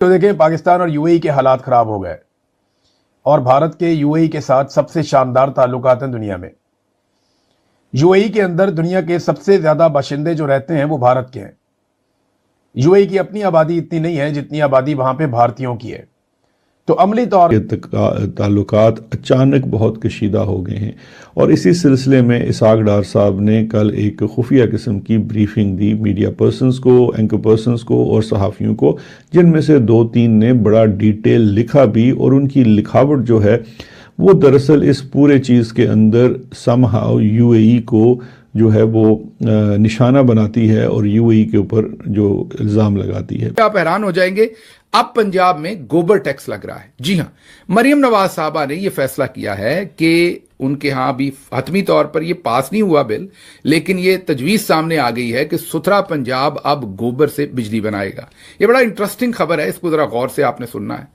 तो देखें, पाकिस्तान और यूएई के हालात ख़राब हो गए और भारत के यूएई के साथ सबसे शानदार ताल्लुकात हैं दुनिया में। यूएई के अंदर दुनिया के सबसे ज़्यादा बाशिंदे जो रहते हैं वो भारत के हैं। यूएई की अपनी आबादी इतनी नहीं है जितनी आबादी वहाँ पे भारतीयों की है। तो अमली तौर ताल्लुकात अचानक बहुत कशीदा हो गए हैं और इसी सिलसिले में इसहाक डार साहब ने कल एक खुफिया किस्म की ब्रीफिंग दी मीडिया पर्सनस को, एंकर पर्सनस को और सहाफ़ियों को, जिनमें से 2-3 ने बड़ा डिटेल लिखा भी। और उनकी लिखावट जो है वो दरअसल इस पूरे चीज़ के अंदर समहाउ यूएई को जो है वो निशाना बनाती है और यूएई के ऊपर जो इल्ज़ाम लगाती है। आप हैरान हो जाएंगे, अब पंजाब में गोबर टैक्स लग रहा है। जी हां, मरियम नवाज साहबा ने यह फैसला किया है कि उनके यहां भी हतमी तौर पर यह पास नहीं हुआ बिल, लेकिन यह तजवीज सामने आ गई है कि सुथरा पंजाब अब गोबर से बिजली बनाएगा। यह बड़ा इंटरेस्टिंग खबर है, इसको जरा गौर से आपने सुनना है।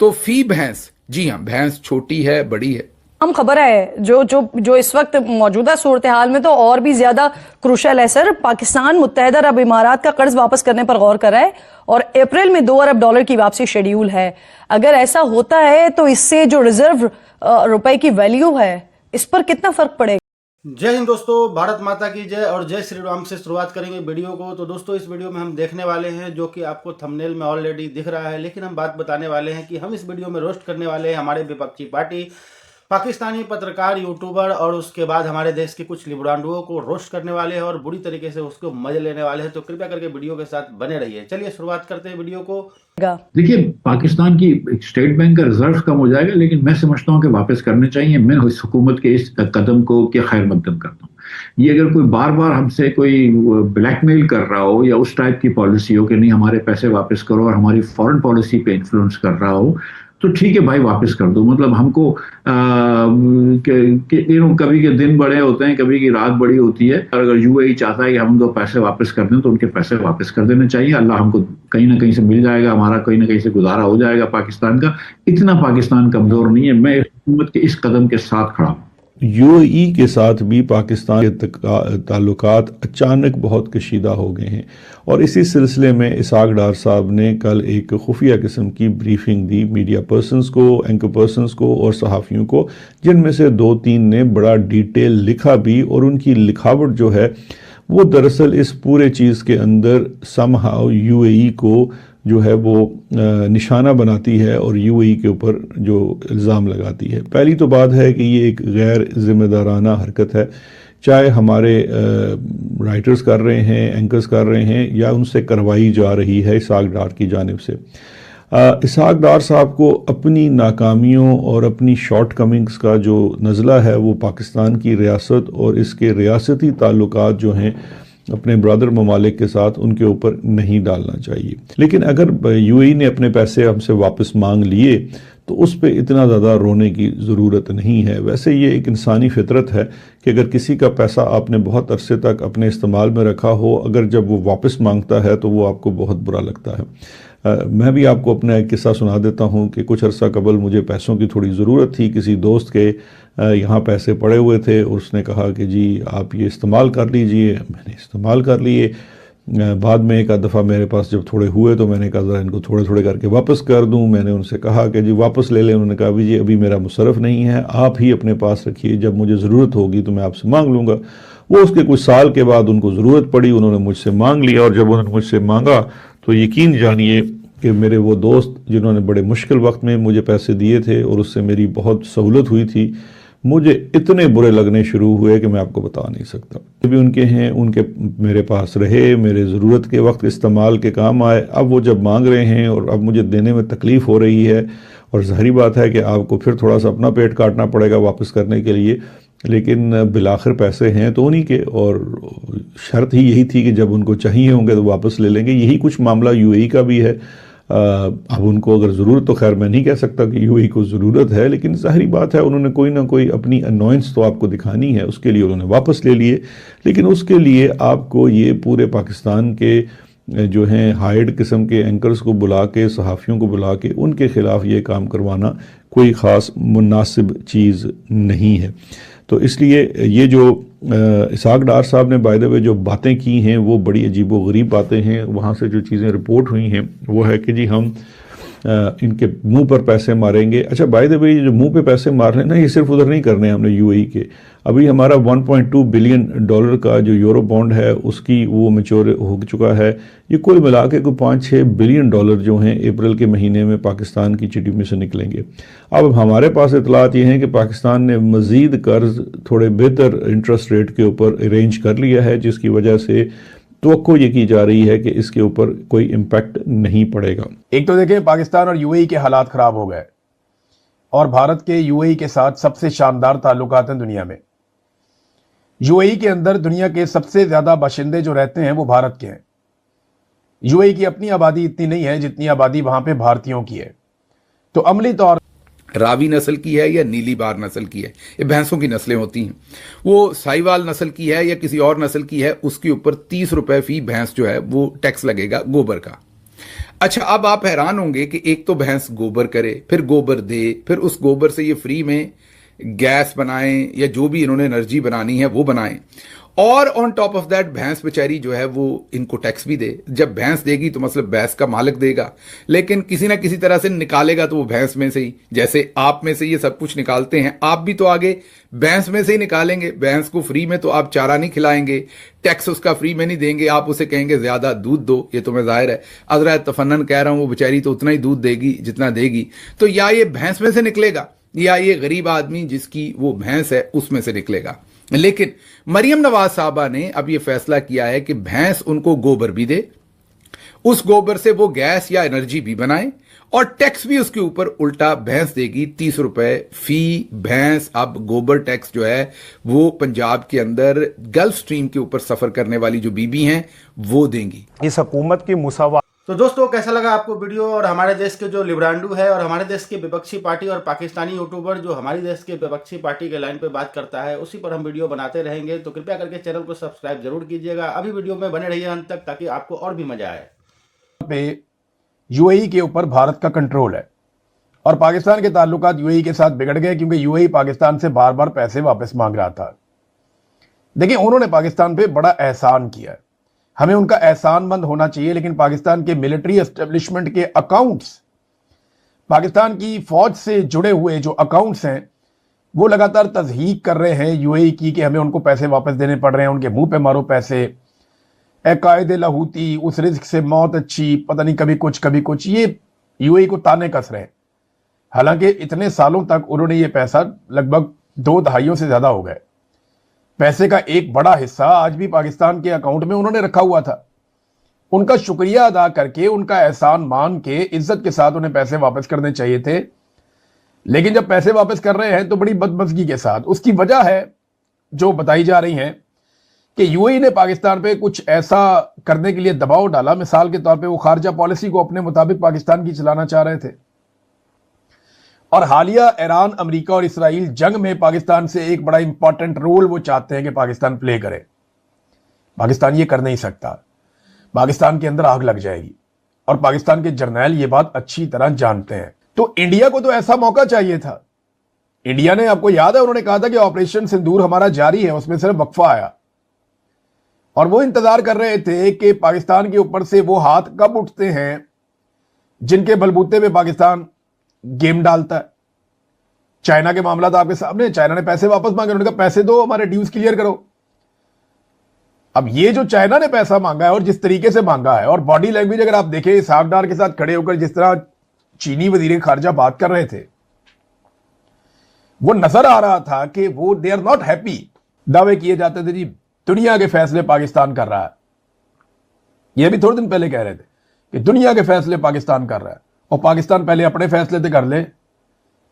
तो फी भैंस, जी हां, भैंस छोटी है बड़ी है, हम खबर है जो इस वक्त मौजूदा सूरत हाल में तो और भी ज्यादा क्रूशल है सर। पाकिस्तान मुत्तहिदा अरब इमारात का कर्ज वापस करने पर गौर कर रहा है और अप्रैल में $2 अरब की वापसी शेड्यूल है। अगर ऐसा होता है तो इससे जो रिजर्व रुपए की वैल्यू है इस पर कितना फर्क पड़ेगा? जय हिंद दोस्तों, भारत माता की जय और जय श्री राम से शुरुआत करेंगे वीडियो को। तो दोस्तों, इस वीडियो में हम देखने वाले हैं, जो कि आपको थंबनेल में ऑलरेडी दिख रहा है, लेकिन हम बात बताने वाले हैं कि हम इस वीडियो में रोस्ट करने वाले हैं हमारे विपक्षी पार्टी, पाकिस्तानी पत्रकार, यूट्यूबर और उसके बाद हमारे देश के कुछ लिबरांडुओं को रोस्ट करने वाले हैं और बुरी तरीके से उसको मजे लेने वाले हैं। तो कृपया करके वीडियो के साथ बने रहिए। चलिए शुरुआत करते हैं वीडियो को। देखिए, पाकिस्तान की स्टेट बैंक का रिजर्व कम हो जाएगा, लेकिन मैं समझता हूं कि वापस करने चाहिए। मैं इस हुकूमत के इस कदम को क्या खैर मकदम करता हूं। ये अगर कोई बार बार हमसे कोई ब्लैकमेल कर रहा हो या उस टाइप की पॉलिसी हो कि नहीं हमारे पैसे वापस करो और हमारी फॉरेन पॉलिसी पे इन्फ्लुएंस कर रहा हो, तो ठीक है भाई, वापस कर दो। मतलब हमको कभी के दिन बड़े होते हैं, कभी की रात बड़ी होती है। और अगर यूएई चाहता है कि हम उनको पैसे वापस कर दें तो उनके पैसे वापस कर देने चाहिए। अल्लाह हमको कहीं ना कहीं से मिल जाएगा, हमारा कहीं ना कहीं से गुजारा हो जाएगा पाकिस्तान का। इतना पाकिस्तान कमजोर नहीं है। मैं हुकूमत के इस कदम के साथ खड़ा हूँ। यूएई के साथ भी पाकिस्तान के ताल्लुकात अचानक बहुत कशीदा हो गए हैं और इसी सिलसिले में इसहाक डार साहब ने कल एक खुफिया किस्म की ब्रीफिंग दी मीडिया पर्सनस को, एंकर पर्सनस को और सहाफ़ियों को, जिनमें से 2-3 ने बड़ा डिटेल लिखा भी। और उनकी लिखावट जो है वो दरअसल इस पूरे चीज़ के अंदर समहाउ यूएई को जो है वो निशाना बनाती है और यूएई के ऊपर जो इल्ज़ाम लगाती है। पहली तो बात है कि ये एक गैर ज़िम्मेदाराना हरकत है, चाहे हमारे राइटर्स कर रहे हैं, एंकर्स कर रहे हैं या उनसे करवाई जा रही है इसहाक डार की जानिब से। इसहाक डार साहब को अपनी नाकामियों और अपनी शॉर्ट कमिंग्स का जो नज़ला है वो पाकिस्तान की रियासत और इसके रियासती ताल्लुकात जो हैं अपने ब्रदर ममालिक के साथ, उनके ऊपर नहीं डालना चाहिए। लेकिन अगर यूएई ने अपने पैसे हमसे वापस मांग लिए तो उस पर इतना ज़्यादा रोने की ज़रूरत नहीं है। वैसे ये एक इंसानी फितरत है कि अगर किसी का पैसा आपने बहुत अरसे तक अपने इस्तेमाल में रखा हो, अगर जब वो वापस मांगता है तो वो आपको बहुत बुरा लगता है। मैं भी आपको अपना एक किस्सा सुना देता हूँ कि कुछ अरसा कबल मुझे पैसों की थोड़ी ज़रूरत थी। किसी दोस्त के यहाँ पैसे पड़े हुए थे और उसने कहा कि जी आप ये इस्तेमाल कर लीजिए। मैंने इस्तेमाल कर लिए। बाद में एक आध दफ़ा मेरे पास जब थोड़े हुए तो मैंने कहा ज़रा इनको थोड़े थोड़े करके वापस कर दूं। मैंने उनसे कहा कि जी वापस ले लें। उन्होंने कहा भी जी अभी मेरा मुसरफ़ नहीं है, आप ही अपने पास रखिए, जब मुझे ज़रूरत होगी तो मैं आपसे मांग लूँगा। वो उसके कुछ साल के बाद उनको ज़रूरत पड़ी, उन्होंने मुझसे मांग लिया और जब उन्होंने मुझसे मांगा तो यकीन जानिए कि मेरे वो दोस्त जिन्होंने बड़े मुश्किल वक्त में मुझे पैसे दिए थे और उससे मेरी बहुत सहूलत हुई थी, मुझे इतने बुरे लगने शुरू हुए कि मैं आपको बता नहीं सकता। भी उनके हैं, उनके मेरे पास रहे, मेरे ज़रूरत के वक्त इस्तेमाल के काम आए। अब वो जब मांग रहे हैं और अब मुझे देने में तकलीफ़ हो रही है और ज़ाहिर बात है कि आपको फिर थोड़ा सा अपना पेट काटना पड़ेगा वापस करने के लिए, लेकिन बिलाखिर पैसे हैं तो उन्हीं के और शर्त ही यही थी कि जब उनको चाहिए होंगे तो वापस ले लेंगे। यही कुछ मामला यूएई का भी है। अब उनको अगर ज़रूरत, तो खैर मैं नहीं कह सकता कि यूएई को ज़रूरत है, लेकिन ज़ाहिरी बात है उन्होंने कोई ना कोई अपनी अनोइंस तो आपको दिखानी है, उसके लिए उन्होंने वापस ले लिए। लेकिन उसके लिए आपको ये पूरे पाकिस्तान के जो हैं हायर्ड किस्म के एंकर्स को बुला के, सहाफ़ियों को बुला के उनके ख़िलाफ़ ये काम करवाना कोई ख़ास मुनासिब चीज़ नहीं है। तो इसलिए ये जो इसहाक डार साहब ने बाय द वे जो बातें की हैं वो बड़ी अजीब व गरीब बातें हैं। वहाँ से जो चीज़ें रिपोर्ट हुई हैं वो है कि जी हम इनके मुंह पर पैसे मारेंगे। अच्छा, बाय द वे, जो मुंह पे पैसे मार रहे हैं ना, ये सिर्फ उधर नहीं करने हमने यूएई के। अभी हमारा 1.2 बिलियन डॉलर का जो यूरो बॉन्ड है उसकी वो मैच्योर हो चुका है। ये कुल मिला के कोई 5-6 बिलियन डॉलर जो हैं अप्रैल के महीने में पाकिस्तान की चिट्ठी में से निकलेंगे। अब हमारे पास इतलात ये हैं कि पाकिस्तान ने मज़ीद कर्ज थोड़े बेहतर इंटरेस्ट रेट के ऊपर अरेंज कर लिया है, जिसकी वजह से तो ये की जा रही है कि इसके ऊपर कोई इम्पैक्ट नहीं पड़ेगा। एक तो देखें, पाकिस्तान और यूएई के हालात खराब हो गए और भारत के यूएई के साथ सबसे शानदार ताल्लुकात हैं दुनिया में। यूएई के अंदर दुनिया के सबसे ज्यादा बाशिंदे जो रहते हैं वो भारत के हैं। यूएई की अपनी आबादी इतनी नहीं है जितनी आबादी वहां पे भारतीयों की है। तो अमली तौर रावी नस्ल की है या नीली बार नस्ल की है, ये भैंसों की नस्लें होती हैं। वो साहिवाल नस्ल की है या किसी और नस्ल की है, उसके ऊपर 30 रुपए फी भैंस जो है वो टैक्स लगेगा गोबर का। अच्छा, अब आप हैरान होंगे कि एक तो भैंस गोबर करे, फिर गोबर दे, फिर उस गोबर से ये फ्री में गैस बनाएं या जो भी इन्होंने एनर्जी बनानी है वो बनाएं, और ऑन टॉप ऑफ दैट भैंस बेचारी जो है वो इनको टैक्स भी दे। जब भैंस देगी तो मतलब भैंस का मालिक देगा, लेकिन किसी ना किसी तरह से निकालेगा तो वो भैंस में से ही। जैसे आप में से ये सब कुछ निकालते हैं, आप भी तो आगे भैंस में से ही निकालेंगे। भैंस को फ्री में तो आप चारा नहीं खिलाएंगे, टैक्स उसका फ्री में नहीं देंगे, आप उसे कहेंगे ज्यादा दूध दो। ये तो मैं जाहिर है अजरा तफन्नन कह रहा हूं, वो बेचारी तो उतना ही दूध देगी जितना देगी। तो या ये भैंस में से निकलेगा या ये गरीब आदमी जिसकी वो भैंस है उसमें से निकलेगा। लेकिन मरियम नवाज साहबा ने अब यह फैसला किया है कि भैंस उनको गोबर भी दे, उस गोबर से वो गैस या एनर्जी भी बनाए, और टैक्स भी उसके ऊपर उल्टा भैंस देगी 30 रुपए फी भैंस। अब गोबर टैक्स जो है वो पंजाब के अंदर गल्फ स्ट्रीम के ऊपर सफर करने वाली जो बीबी हैं वो देंगी। इस हुकूमत की मुसावा। तो दोस्तों, कैसा लगा आपको वीडियो? और हमारे देश के जो लिब्रांडू है और हमारे देश के विपक्षी पार्टी और पाकिस्तानी यूट्यूबर जो हमारे देश के विपक्षी पार्टी के लाइन पे बात करता है, उसी पर हम वीडियो बनाते रहेंगे। तो कृपया करके चैनल को सब्सक्राइब जरूर कीजिएगा। अभी वीडियो में बने रहिए अंत तक ताकि आपको और भी मजा आए। पे यूएई के ऊपर भारत का कंट्रोल है और पाकिस्तान के ताल्लुकात यूएई के साथ बिगड़ गए क्योंकि यूएई पाकिस्तान से बार बार पैसे वापस मांग रहा था। देखिए, उन्होंने पाकिस्तान पे बड़ा एहसान किया है, हमें उनका एहसानमंद होना चाहिए। लेकिन पाकिस्तान के मिलिट्री एस्टेब्लिशमेंट के अकाउंट्स, पाकिस्तान की फौज से जुड़े हुए जो अकाउंट्स हैं, वो लगातार तज़हीक कर रहे हैं यूएई की कि हमें उनको पैसे वापस देने पड़ रहे हैं, उनके मुंह पे मारो पैसे। ए कायदे लहूती, उस रिस्क से मौत अच्छी, पता नहीं कभी कुछ, ये यूएई को ताने कस रहे हैं। हालांकि इतने सालों तक उन्होंने ये पैसा, लगभग 2 दहाइयों से ज्यादा हो गए, पैसे का एक बड़ा हिस्सा आज भी पाकिस्तान के अकाउंट में उन्होंने रखा हुआ था। उनका शुक्रिया अदा करके, उनका एहसान मान के, इज्जत के साथ उन्हें पैसे वापस करने चाहिए थे। लेकिन जब पैसे वापस कर रहे हैं तो बड़ी बदमज़गी के साथ। उसकी वजह है जो बताई जा रही है कि यूएई ने पाकिस्तान पे कुछ ऐसा करने के लिए दबाव डाला। मिसाल के तौर पे वो खारजा पॉलिसी को अपने मुताबिक पाकिस्तान की चलाना चाह रहे थे, और हालिया ईरान, अमेरिका और इसराइल जंग में पाकिस्तान से एक बड़ा इंपॉर्टेंट रोल वो चाहते हैं कि पाकिस्तान प्ले करे। पाकिस्तान ये कर नहीं सकता, पाकिस्तान के अंदर आग लग जाएगी, और पाकिस्तान के जर्नैल ये बात अच्छी तरह जानते हैं। तो इंडिया को तो ऐसा मौका चाहिए था। इंडिया ने, आपको याद है, उन्होंने कहा था कि ऑपरेशन सिंदूर हमारा जारी है, उसमें सिर्फ वक्फा आया, और वो इंतजार कर रहे थे कि पाकिस्तान के ऊपर से वो हाथ कब उठते हैं जिनके बलबूते पे पाकिस्तान गेम डालता है। चाइना के मामला था आपके सामने, चाइना ने पैसे वापस मांगे, उन्होंने कहा पैसे दो, हमारे ड्यूज क्लियर करो। अब ये जो चाइना ने पैसा मांगा है और जिस तरीके से मांगा है, और बॉडी लैंग्वेज अगर आप देखें इसहाक डार के साथ खड़े होकर जिस तरह चीनी वजीर खारजा बात कर रहे थे, वो नजर आ रहा था कि वो दे आर नॉट हैप्पी। दावे किए जाते थे जी दुनिया के फैसले पाकिस्तान कर रहा है, ये भी थोड़े दिन पहले कह रहे थे कि दुनिया के फैसले पाकिस्तान कर रहा है, और पाकिस्तान पहले अपने फैसले तो कर ले।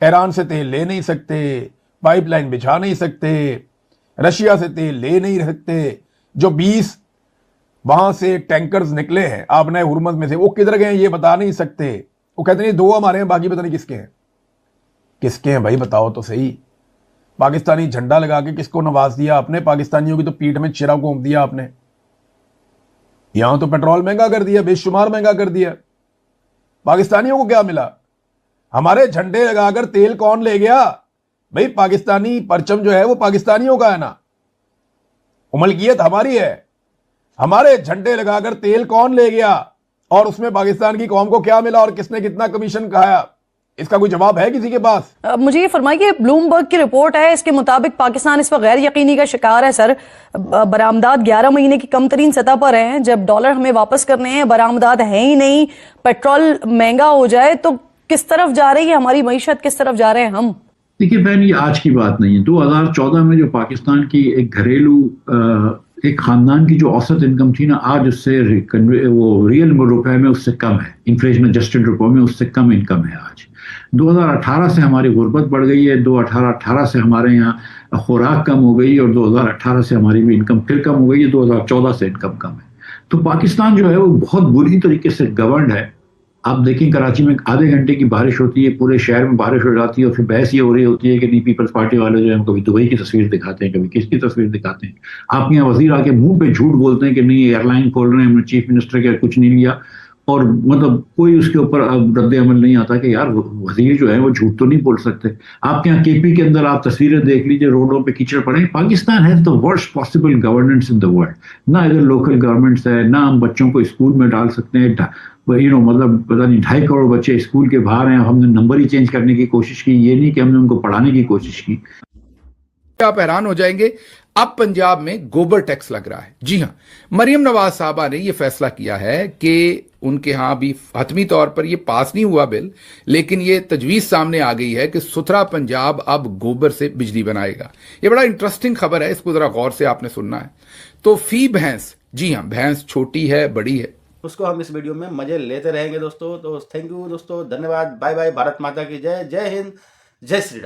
ईरान से तेल ले नहीं सकते, पाइपलाइन बिछा नहीं सकते, रशिया से तेल ले नहीं सकते। जो 20 वहां से टैंकर्स निकले हैं आपने हुरमज में से, वो किधर गए ये बता नहीं सकते। वो कहते हैं 2 हमारे हैं, बाकी पता नहीं किसके हैं। किसके हैं भाई, बताओ तो सही। पाकिस्तानी झंडा लगा के किसको नवाज दिया आपने? पाकिस्तानियों की तो पीठ में चिरा घोंप दिया आपने। यहां तो पेट्रोल महंगा कर दिया, बेशुमार महंगा कर दिया। पाकिस्तानियों को क्या मिला? हमारे झंडे लगाकर तेल कौन ले गया भाई? पाकिस्तानी परचम जो है वो पाकिस्तानियों का है ना, मलकियत हमारी है। हमारे झंडे लगाकर तेल कौन ले गया? और उसमें पाकिस्तान की कौम को क्या मिला और किसने कितना कमीशन खाया, इसका कोई जवाब है किसी के पास? मुझे ये फरमाइए कि ब्लूमबर्ग की रिपोर्ट है, इसके मुताबिक पाकिस्तान इस वक्त गैर यकीनी का शिकार है सर। बरामदात 11 महीने की कम तरीन सतह पर हैं। जब डॉलर हमें वापस करने हैं, बरामदात है ही नहीं, पेट्रोल महंगा हो जाए तो किस तरफ जा रही है हमारी मईशत, किस तरफ जा रहे हैं हम? देखिए बहन, ये आज की बात नहीं है। 2014 में जो पाकिस्तान की एक घरेलू एक खानदान की जो औसत इनकम थी ना, आज उससे वो रियल रुपए में उससे कम है, इन्फ्लेशन एडजस्टेड रुपए में उससे कम इनकम है आज। 2018 से हमारी गुर्बत बढ़ गई है, 2018 से हमारे यहाँ खुराक कम हो गई और 2018 से हमारी भी इनकम फिर कम हो गई है, 2014 से इनकम कम है। तो पाकिस्तान जो है वो बहुत बुरी तरीके से गवर्नड है। आप देखें कराची में आधे घंटे की बारिश होती है, पूरे शहर में बारिश हो जाती है और फिर बहस ये हो रही होती है कि नहीं, पीपल्स पार्टी वाले जो है कभी दुबई की तस्वीर दिखाते हैं, कभी किसकी तस्वीर दिखाते हैं। आपके यहाँ वजीर आके मुंह पे झूठ बोलते हैं कि नहीं एयरलाइन खोल रहे हैं, हमने चीफ मिनिस्टर का कुछ नहीं लिया, और मतलब कोई उसके ऊपर रद्द अमल नहीं आता कि यार वजीर जो है वो झूठ तो नहीं बोल सकते। आपके यहाँ केपी के अंदर आप तस्वीरें देख लीजिए, रोडों पे कीचड़ पड़े। Pakistan has the worst possible governance in the world. ना इधर लोकल गवर्नमेंट्स है, ना हम बच्चों को स्कूल में डाल सकते हैं। मतलब पता नहीं 2.5 करोड़ बच्चे स्कूल के बाहर हैं, हमने नंबर ही चेंज करने की कोशिश की, ये नहीं कि हमने उनको पढ़ाने की कोशिश की। आप हैरान हो जाएंगे, अब पंजाब में गोबर टैक्स लग रहा है। जी हां, मरियम नवाज साहबा ने यह फैसला किया है कि उनके यहां भी हतमी तौर पर यह पास नहीं हुआ बिल, लेकिन यह तजवीज सामने आ गई है कि सुथरा पंजाब अब गोबर से बिजली बनाएगा। यह बड़ा इंटरेस्टिंग खबर है, इसको जरा गौर से आपने सुनना है। तो फी भैंस, जी हां, भैंस छोटी है बड़ी है, उसको हम इस वीडियो में मजे लेते रहेंगे दोस्तों। तो थैंक यू दोस्तों, धन्यवाद, बाय बाय, भारत माता की जय, जय हिंद, जय श्री राम।